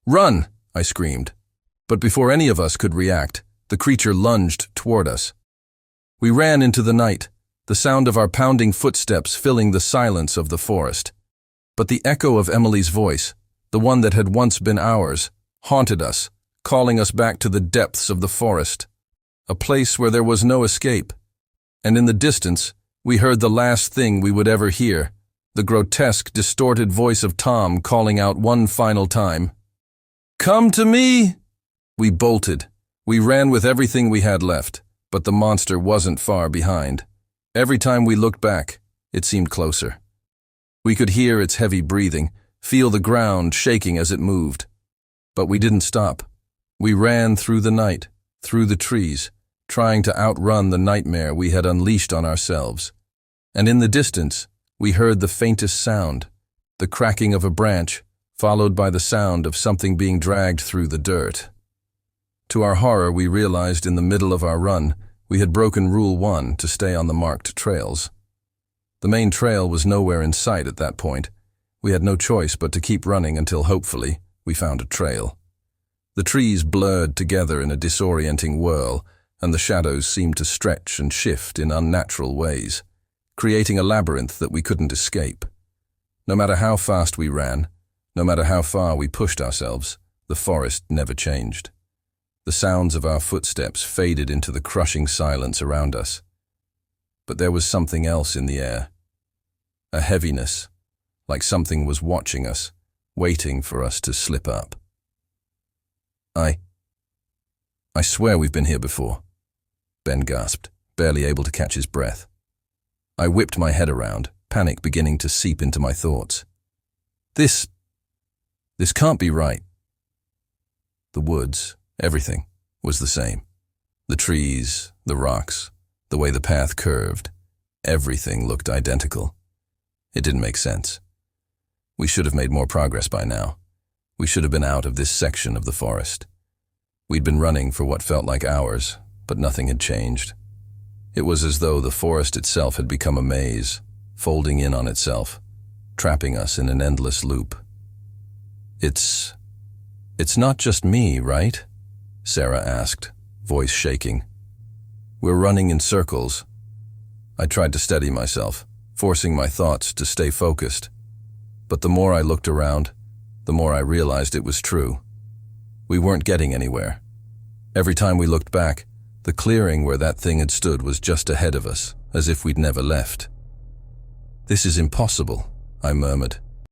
"Run!" I screamed. But before any of us could react, the creature lunged toward us. We ran into the night, the sound of our pounding footsteps filling the silence of the forest. But the echo of Emily's voice, the one that had once been ours, haunted us, calling us back to the depths of the forest, a place where there was no escape. And in the distance, we heard the last thing we would ever hear, the grotesque, distorted voice of Tom calling out one final time, "Come to me!" We bolted. We ran with everything we had left, but the monster wasn't far behind. Every time we looked back, it seemed closer. We could hear its heavy breathing, feel the ground shaking as it moved. But we didn't stop. We ran through the night, through the trees, trying to outrun the nightmare we had unleashed on ourselves. And in the distance, we heard the faintest sound, the cracking of a branch, followed by the sound of something being dragged through the dirt. To our horror, we realized in the middle of our run, we had broken Rule 1 to stay on the marked trails. The main trail was nowhere in sight at that point. We had no choice but to keep running until, hopefully, we found a trail. The trees blurred together in a disorienting whirl, and the shadows seemed to stretch and shift in unnatural ways, creating a labyrinth that we couldn't escape. No matter how fast we ran, no matter how far we pushed ourselves, the forest never changed. The sounds of our footsteps faded into the crushing silence around us. But there was something else in the air. A heaviness, like something was watching us, waiting for us to slip up. I swear we've been here before, Ben gasped, barely able to catch his breath. I whipped my head around, panic beginning to seep into my thoughts. This can't be right. The woods, everything, was the same. The trees, the rocks, the way the path curved, everything looked identical. It didn't make sense. We should have made more progress by now. We should have been out of this section of the forest. We'd been running for what felt like hours, but nothing had changed. It was as though the forest itself had become a maze, folding in on itself, trapping us in an endless loop. It's not just me, right? Sarah asked, voice shaking. We're running in circles. I tried to steady myself, forcing my thoughts to stay focused. But the more I looked around, the more I realized it was true. We weren't getting anywhere. Every time we looked back, the clearing where that thing had stood was just ahead of us, as if we'd never left. "This is impossible," I murmured,